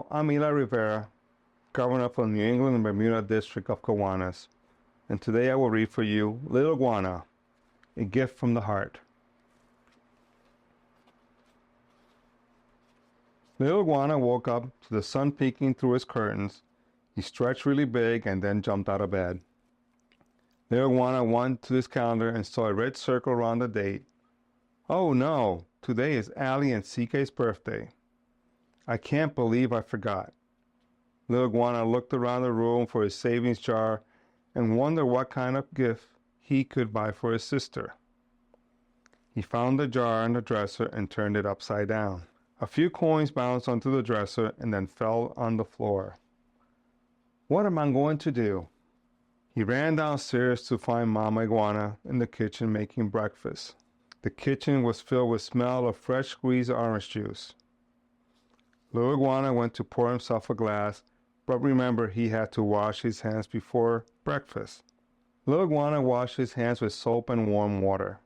Hello, I'm Eli Rivera, Governor of the New England and Bermuda District of Kiwanis, and today I will read for you Lil Iguana, A Gift from the Heart. Lil Iguana woke up to the sun peeking through his curtains. He stretched really big and then jumped out of bed. Lil Iguana went to his calendar and saw a red circle around the date. Oh no, today is Alli and CK's birthday. I can't believe I forgot. Lil Iguana looked around the room for his savings jar and wondered what kind of gift he could buy for his sister. He found the jar on the dresser and turned it upside down. A few coins bounced onto the dresser and then fell on the floor. What am I going to do? He ran downstairs to find Mama Iguana in the kitchen making breakfast. The kitchen was filled with smell of fresh squeezed orange juice. Lil Iguana went to pour himself a glass, but remember he had to wash his hands before breakfast. Lil Iguana washed his hands with soap and warm water.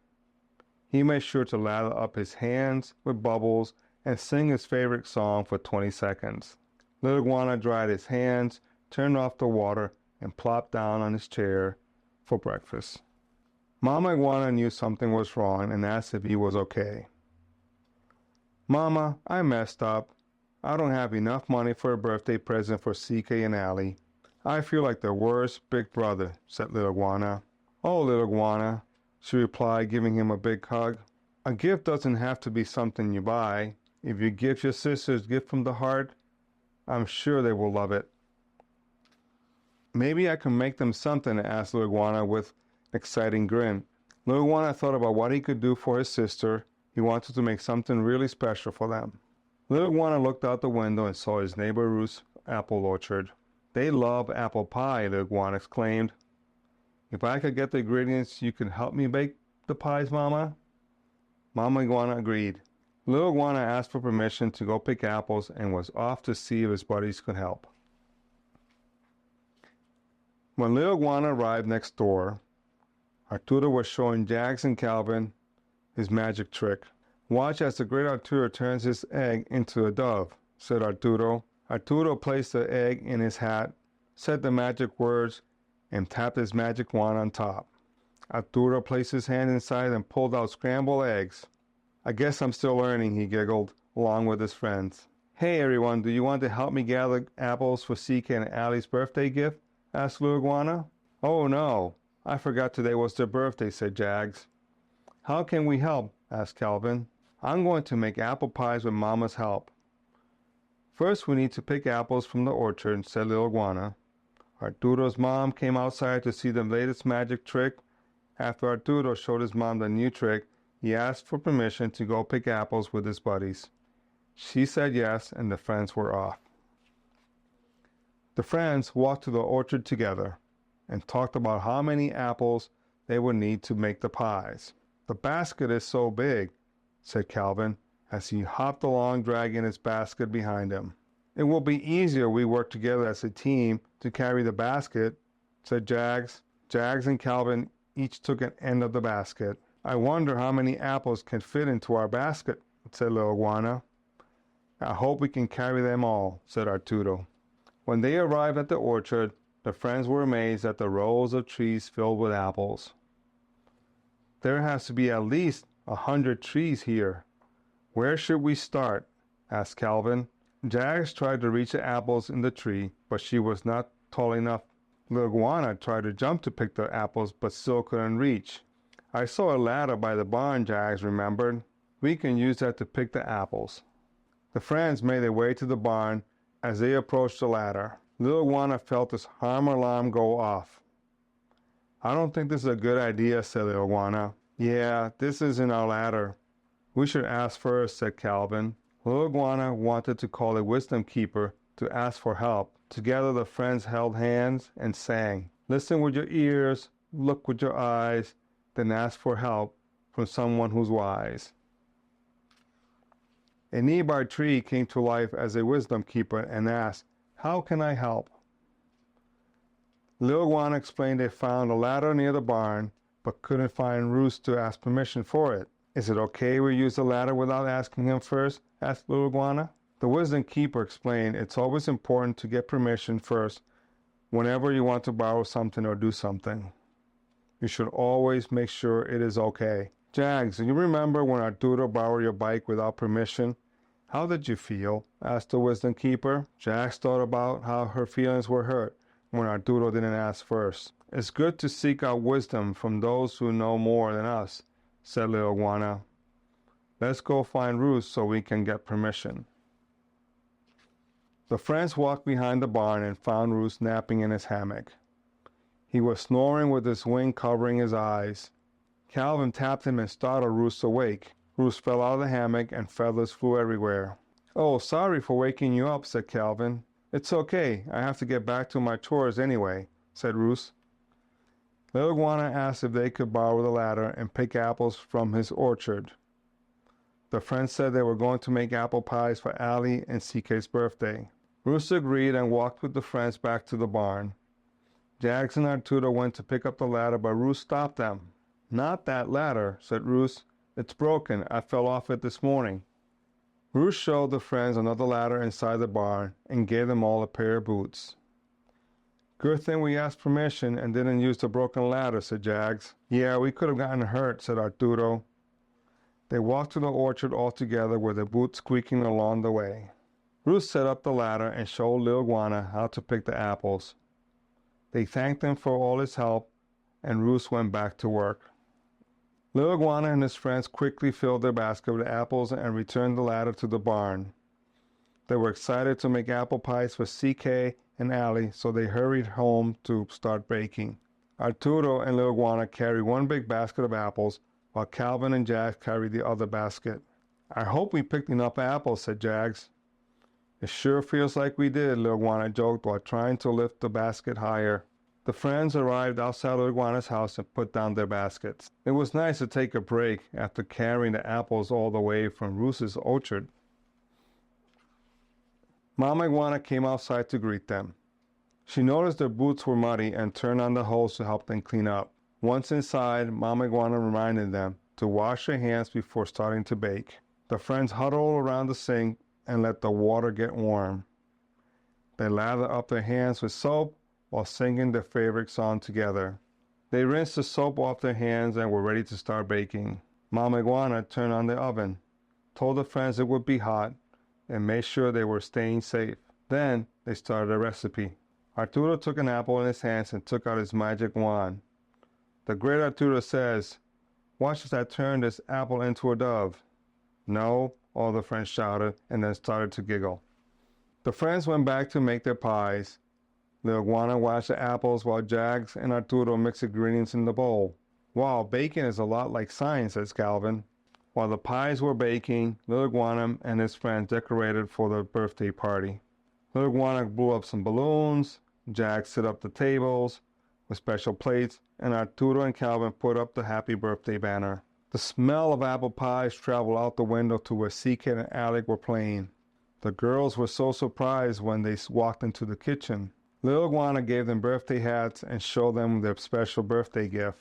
He made sure to lather up his hands with bubbles and sing his favorite song for 20 seconds. Lil Iguana dried his hands, turned off the water, and plopped down on his chair for breakfast. Mama Iguana knew something was wrong and asked if he was okay. Mama, I messed up. I don't have enough money for a birthday present for CK and Alli. I feel like the worst big brother, said Lil Iguana. Oh, Lil Iguana, she replied, giving him a big hug. A gift doesn't have to be something you buy. If you give your sisters a gift from the heart, I'm sure they will love it. Maybe I can make them something, asked Lil Iguana with an exciting grin. Lil Iguana thought about what he could do for his sister. He wanted to make something really special for them. Lil Iguana looked out the window and saw his neighbor Ruth's apple orchard. They love apple pie, Lil Iguana exclaimed. If I could get the ingredients, you could help me bake the pies, Mama? Mama Iguana agreed. Lil Iguana asked for permission to go pick apples and was off to see if his buddies could help. When Lil Iguana arrived next door, Arturo was showing Jags and Calvin his magic trick. Watch as the great Arturo turns his egg into a dove, said Arturo. Arturo placed the egg in his hat, said the magic words, and tapped his magic wand on top. Arturo placed his hand inside and pulled out scrambled eggs. I guess I'm still learning, he giggled, along with his friends. Hey everyone, do you want to help me gather apples for CK and Alli's birthday gift? Asked Lil Iguana. Oh no, I forgot today was their birthday, said Jags. How can we help? Asked Calvin. I'm going to make apple pies with Mama's help. First we need to pick apples from the orchard, said Lil Iguana. Arturo's mom came outside to see the latest magic trick. After Arturo showed his mom the new trick, he asked for permission to go pick apples with his buddies. She said yes, and the friends were off. The friends walked to the orchard together and talked about how many apples they would need to make the pies. The basket is so big, said Calvin, as he hopped along dragging his basket behind him. It will be easier if we work together as a team to carry the basket, said Jags. Jags and Calvin each took an end of the basket. I wonder how many apples can fit into our basket, said Lil Iguana. I hope we can carry them all, said Arturo. When they arrived at the orchard, the friends were amazed at the rows of trees filled with apples. There has to be at least 100 trees here. Where should we start? Asked Calvin. Jags tried to reach the apples in the tree, but she was not tall enough. Lil Iguana tried to jump to pick the apples, but still couldn't reach. I saw a ladder by the barn, Jags remembered. We can use that to pick the apples. The friends made their way to the barn. As they approached the ladder, Lil Iguana felt his harm alarm go off. I don't think this is a good idea, said Lil Iguana. Yeah, this isn't our ladder. We should ask first, said Calvin. Lil Iguana wanted to call a wisdom keeper to ask for help. Together the friends held hands and sang. Listen with your ears, look with your eyes, then ask for help from someone who's wise. A nearby tree came to life as a wisdom keeper and asked, How can I help? Lil Iguana explained they found a ladder near the barn, but couldn't find Roost to ask permission for it. Is it okay we use the ladder without asking him first? Asked Lil Iguana. The wisdom keeper explained it's always important to get permission first whenever you want to borrow something or do something. You should always make sure it is okay. Jags, do you remember when Arturo borrowed your bike without permission? How did you feel? Asked the wisdom keeper. Jags thought about how her feelings were hurt when Arturo didn't ask first. It's good to seek out wisdom from those who know more than us, said Lil Iguana. Let's go find Roos so we can get permission. The friends walked behind the barn and found Roos napping in his hammock. He was snoring with his wing covering his eyes. Calvin tapped him and startled Roos awake. Roos fell out of the hammock and feathers flew everywhere. Oh, sorry for waking you up, said Calvin. It's okay, I have to get back to my chores anyway, said Roos. Lil Iguana asked if they could borrow the ladder and pick apples from his orchard. The friends said they were going to make apple pies for Alli and CK's birthday. Roos agreed and walked with the friends back to the barn. Jags and Arturo went to pick up the ladder, but Roos stopped them. Not that ladder, said Roos. It's broken. I fell off it this morning. Roos showed the friends another ladder inside the barn and gave them all a pair of boots. Good thing we asked permission and didn't use the broken ladder, said Jags. Yeah, we could have gotten hurt, said Arturo. They walked to the orchard all together with their boots squeaking along the way. Roos set up the ladder and showed Lil Iguana how to pick the apples. They thanked him for all his help, and Roos went back to work. Lil Iguana and his friends quickly filled their basket with apples and returned the ladder to the barn. They were excited to make apple pies for CK and Alli, so they hurried home to start baking. Arturo and Lil Iguana carried one big basket of apples, while Calvin and Jags carried the other basket. I hope we picked enough apples, said Jags. It sure feels like we did, Lil Iguana joked while trying to lift the basket higher. The friends arrived outside Lil Iguana's house and put down their baskets. It was nice to take a break after carrying the apples all the way from Roos's orchard. Mama Iguana came outside to greet them. She noticed their boots were muddy and turned on the hose to help them clean up. Once inside, Mama Iguana reminded them to wash their hands before starting to bake. The friends huddled around the sink and let the water get warm. They lathered up their hands with soap while singing their favorite song together. They rinsed the soap off their hands and were ready to start baking. Mama Iguana turned on the oven, told the friends it would be hot, and made sure they were staying safe. Then they started a recipe. Arturo took an apple in his hands and took out his magic wand. The great Arturo says, "Watch as I turn this apple into a dove." No, all the friends shouted and then started to giggle. The friends went back to make their pies. Lil Iguana washed the apples while Jags and Arturo mixed ingredients in the bowl. Wow, baking is a lot like science, says Calvin. While the pies were baking, Lil Iguana and his friends decorated for the birthday party. Lil Iguana blew up some balloons, Jags set up the tables with special plates, and Arturo and Calvin put up the happy birthday banner. The smell of apple pies traveled out the window to where CK and Alli were playing. The girls were so surprised when they walked into the kitchen. Lil Iguana gave them birthday hats and showed them their special birthday gift.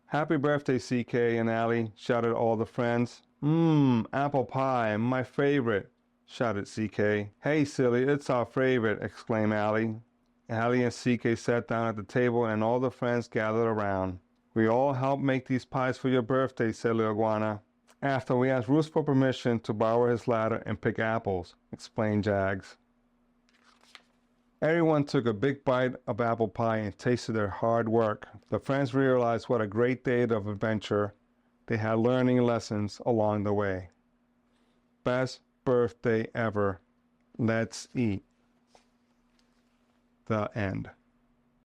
Happy birthday, CK and Alli, shouted all the friends. Apple pie, my favorite, shouted CK. Hey, silly, it's our favorite, exclaimed Alli. Alli and CK sat down at the table and all the friends gathered around. We all helped make these pies for your birthday, said Lil Iguana. After we asked Roos for permission to borrow his ladder and pick apples, explained Jags. Everyone took a big bite of apple pie and tasted their hard work. The friends realized what a great day of adventure they had, learning lessons along the way. Best birthday ever. Let's eat. The end.